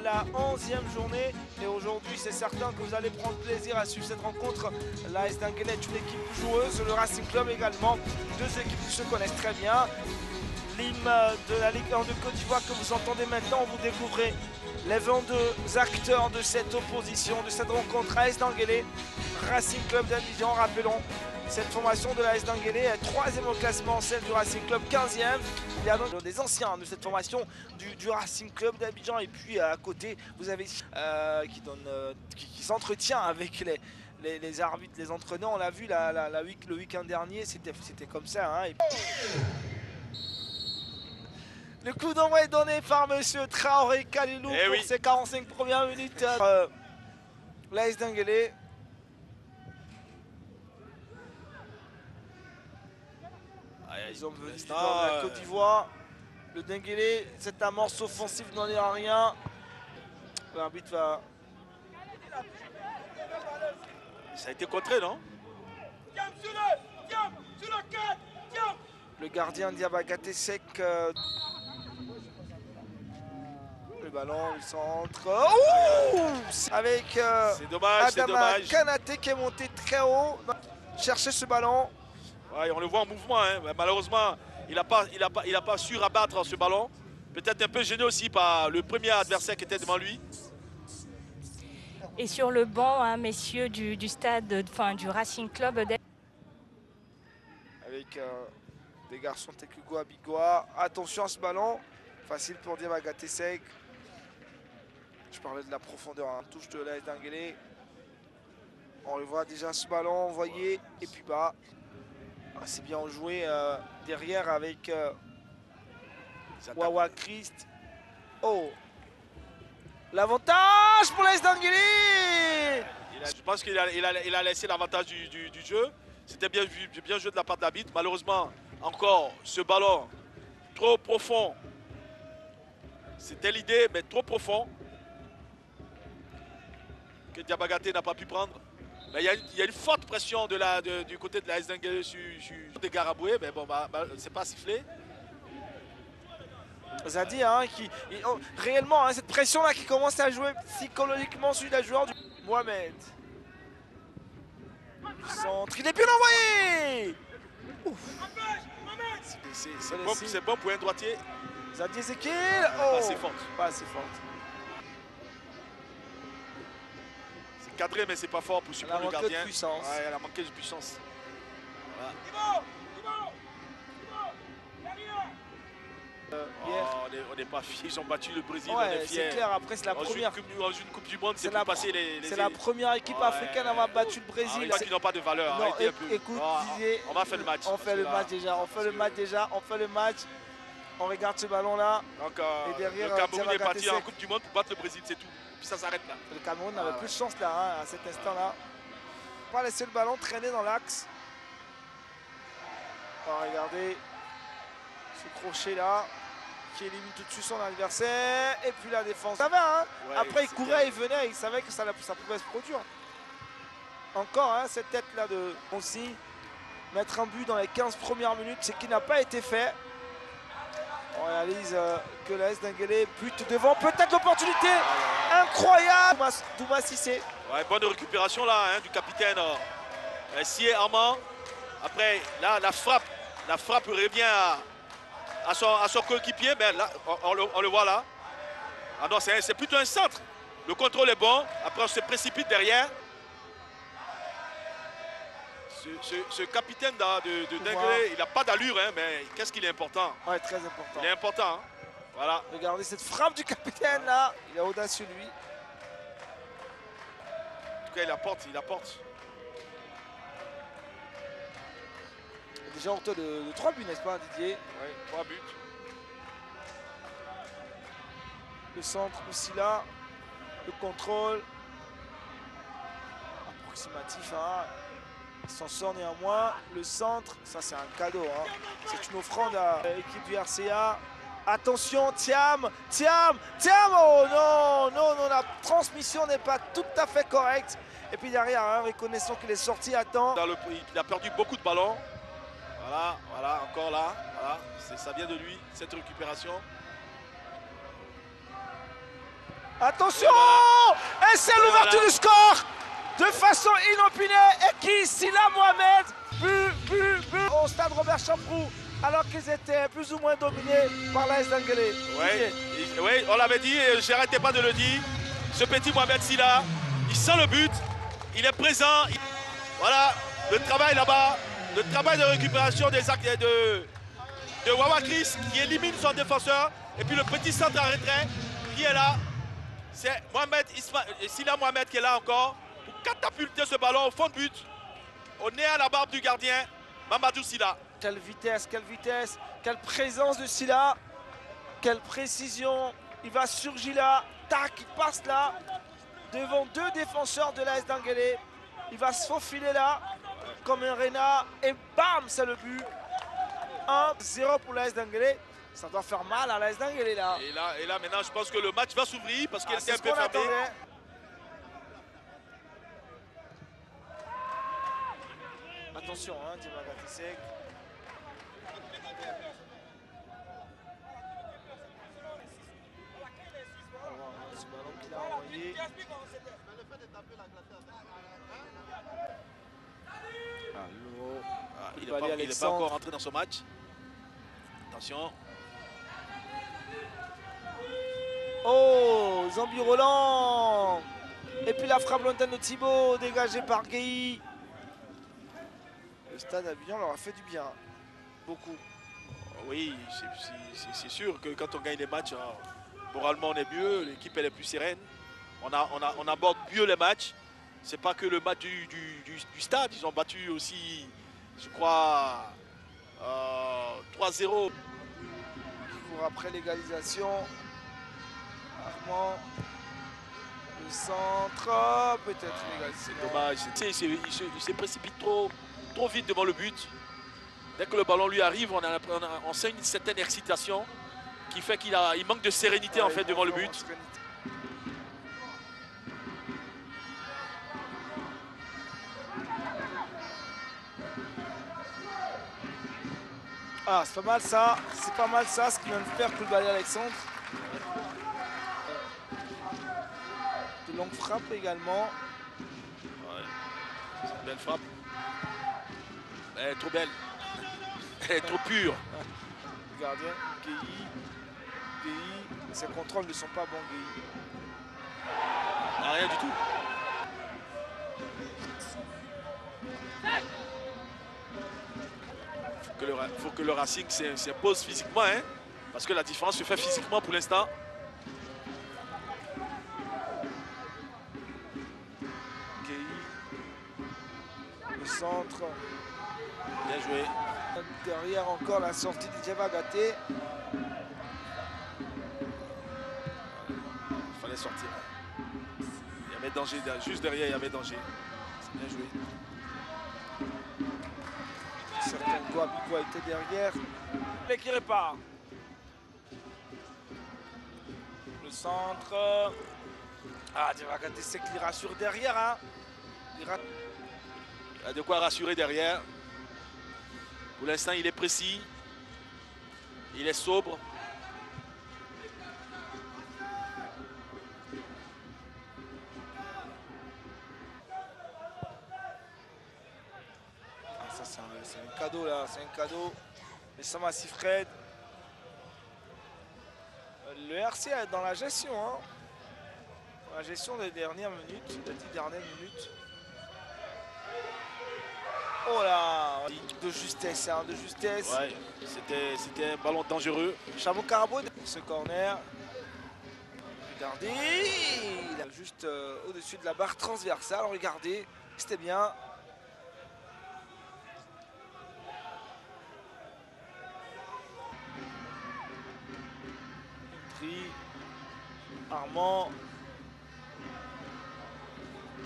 la 11e journée. Et aujourd'hui, c'est certain que vous allez prendre plaisir à suivre cette rencontre. L'AS d'Anguelé est une équipe joueuse, le Racing Club également. Deux équipes qui se connaissent très bien. L'hymne de la Ligue 1 de Côte d'Ivoire que vous entendez maintenant, vous découvrez les 22 acteurs de cette opposition, de cette rencontre AS d'Anguelé, Racing Club d'Abidjan. Rappelons, cette formation de l'AS d'Anguelé est 3e au classement, celle du Racing Club 15e. Il y a donc des anciens de cette formation du Racing Club d'Abidjan. Et puis à côté, vous avez qui s'entretient avec les arbitres, les entraîneurs. On l'a vu le week-end dernier, c'était comme ça. Hein. Le coup d'envoi est donné par Monsieur Traoré Kalilou pour ses 45 premières minutes. L'AS d'Anguelé. Ils ont venu de la Côte d'Ivoire. Le d'Anguelé, cette amorce offensive n'en est à rien. L'arbitre va... Ça a été contré, non? Le gardien Diabagate Sek. Le ballon, il centre. Avec c'est dommage, Adama Kanate qui est monté très haut. Chercher ce ballon. Ouais, on le voit en mouvement, hein. Malheureusement, il n'a pas su rabattre ce ballon. Peut-être un peu gêné aussi par le premier adversaire qui était devant lui. Et sur le banc, hein, messieurs du stade, du Racing Club. Avec des garçons Tekugo Abigoa. Attention à ce ballon. Facile pour Diabagate Sek. Je parlais de la profondeur, hein. Touche de l'AS d'Anguelé. On le voit déjà ce ballon envoyé. Et puis bas. C'est bien joué derrière avec Wawa Christ. Oh! L'avantage pour l'AS d'Anguelé! Je pense qu'il a laissé l'avantage du jeu. C'était bien joué de la part d'Arbitre. Malheureusement, encore ce ballon trop profond. C'était l'idée, mais trop profond. Que Diabagate n'a pas pu prendre. Mais il y a une forte pression du côté de l'AS d'Anguelé sur Garaboué, mais bon, c'est pas sifflé. Zadi, hein, réellement, hein, cette pression-là qui commence à jouer psychologiquement sur les joueurs du Mohamed. Centre, il est bien envoyé. C'est bon pour un droitier. Zadi Ezekiel. Pas assez forte. Pas assez forte. Cadré, mais c'est pas fort pour supporter le gardien. Puissance. Ouais, elle a manqué de puissance. Voilà. On n'est pas fiers, ils ont battu le Brésil. Ouais, c'est clair, après c'est la première. Dans une Coupe du Monde, c'est pour passer les. C'est la première équipe africaine à avoir battu le Brésil. Qui n'ont pas de valeur. Non, écoute, on va faire le match. On fait le match déjà. On fait le match. On regarde ce ballon là. Donc, et derrière, le Cameroun est parti en Coupe du Monde pour battre le Brésil, c'est tout. Puis ça s'arrête là. Le Cameroun n'avait plus de chance là, hein, à cet instant-là. On va laisser le ballon traîner dans l'axe. On va regarder ce crochet là qui élimine tout de suite son adversaire. Et puis la défense. Ça va, hein. Ouais, après, il courait, il venait, il savait que ça pouvait se produire. Encore, hein, cette tête là de aussi mettre un but dans les 15 premières minutes, ce qui n'a pas été fait. On réalise que l'AS d'Anguelé bute devant, peut-être l'opportunité incroyable. Douma Sissé. Ouais, bonne récupération là, hein, du capitaine Sié Armand. Après, là, la frappe revient à son coéquipier, mais là, on le voit là. Ah non, c'est plutôt un centre. Le contrôle est bon, après on se précipite derrière. Ce capitaine de Denguelé, il n'a pas d'allure, hein, mais qu'est-ce qu'il est important? Ouais, très important. Il est important. Hein. Voilà. Regardez cette frappe du capitaine là. Il est audacieux lui. En tout cas, il apporte. Déjà hauteur de 3 buts, n'est-ce pas, Didier? Oui, 3 buts. Le centre aussi là. Le contrôle. Approximatif, hein. Il s'en sort néanmoins. Le centre, ça c'est un cadeau. Hein. C'est une offrande à l'équipe du RCA. Attention, Thiam. Oh non, la transmission n'est pas tout à fait correcte. Et puis derrière, hein, reconnaissons qu'il est sorti à temps. Il a perdu beaucoup de ballons. Voilà, encore là. Voilà, ça vient de lui, cette récupération. Attention! Et c'est l'ouverture du score de façon inopinée. Et qui? Silla Mohamed. But au stade Robert Champrou. Alors qu'ils étaient plus ou moins dominés par l'AS d'Anguelé. Oui, on l'avait dit, et j'arrêtais pas de le dire. Ce petit Mohamed Silla, il sent le but, il est présent. Voilà, le travail là-bas, le travail de récupération des actes de Wawa Chris qui élimine son défenseur. Et puis le petit centre en retrait qui est là. C'est Silla Mohamed qui est là encore pour catapulter ce ballon au fond de but. Au nez à la barbe du gardien, Mamadou Silla. Quelle vitesse, quelle présence de Silla. Quelle précision. Il va sur Gila. Tac, il passe là. Devant deux défenseurs de l'AS d'Anguelé. Il va se faufiler là. Comme un renard. Et bam, c'est le but. 1-0 pour l'AS d'Anguelé. Ça doit faire mal à l'AS d'Anguelé là. Et là, maintenant, je pense que le match va s'ouvrir parce qu'il était un peu fermé. Attention, hein, Dima Gatissek. Ce ballon qu'il a envoyé. Il n'est pas encore rentré dans ce match. Attention. Oh, Zambi Roland. Et puis la frappe lointaine de Thibaut, dégagée par Guéhi. Le stade Avignon leur a fait du bien. Beaucoup. Oui, c'est sûr que quand on gagne les matchs, moralement on est mieux, l'équipe elle est plus sereine. On aborde mieux les matchs. C'est pas que le match du stade, ils ont battu aussi, je crois, 3-0. Pour après l'égalisation, Armand, le centre, peut-être l'égalisation. C'est dommage, il se précipite trop vite devant le but. Dès que le ballon lui arrive, on sent une certaine excitation qui fait qu'il manque de sérénité en fait devant le but. Ah, c'est pas mal ça, ce qu'il vient de faire Koulibaly Alexandre. De longues frappes également. Ouais, c'est une belle frappe. Elle est trop belle. Elle est trop pure. Le gardien, Guéhi, ses contrôles ne sont pas bons, Guéhi. Rien du tout. Il faut que le Racing s'impose physiquement, hein, parce que la différence se fait physiquement pour l'instant. Le centre. Bien joué. Derrière encore la sortie de Djeva Gaté. Il fallait sortir. Il y avait danger, juste derrière il y avait danger. C'est bien joué. Certains Bico était derrière. Mais qui répare. Le centre. Ah, Djeva Gaté, c'est qu'il rassure derrière. Hein. Il y a de quoi rassurer derrière. Pour l'instant, il est précis. Il est sobre. Ah, ça, c'est un cadeau là. C'est un cadeau. Et ça m'a si Fred. Le RC est dans la gestion. Hein. Dans la gestion des dernières minutes. Des 10 dernières minutes. Oh là, de justesse, hein, de justesse. Ouais, c'était un ballon dangereux. Chabot Carabo, ce corner. Regardez, il est juste au-dessus de la barre transversale. Regardez, c'était bien. Tri, Armand.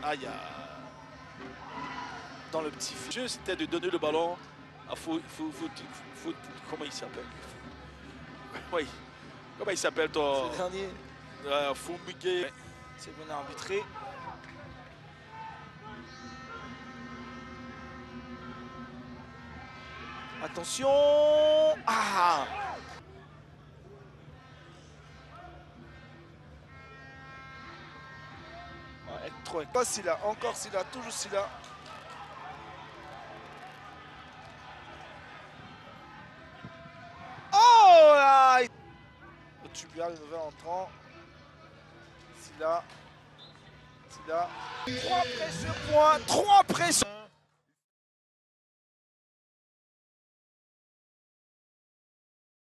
Aïe. Dans le petit jeu, c'était de donner le ballon à comment il s'appelle? Oui. Comment il s'appelle ton... Ce dernier. Foumigué. C'est bien arbitré. Attention. Ah. Pas Silla, encore Silla, toujours Silla. Oh là! Tubia, le nouvel entrant. Silla. 3 pressions.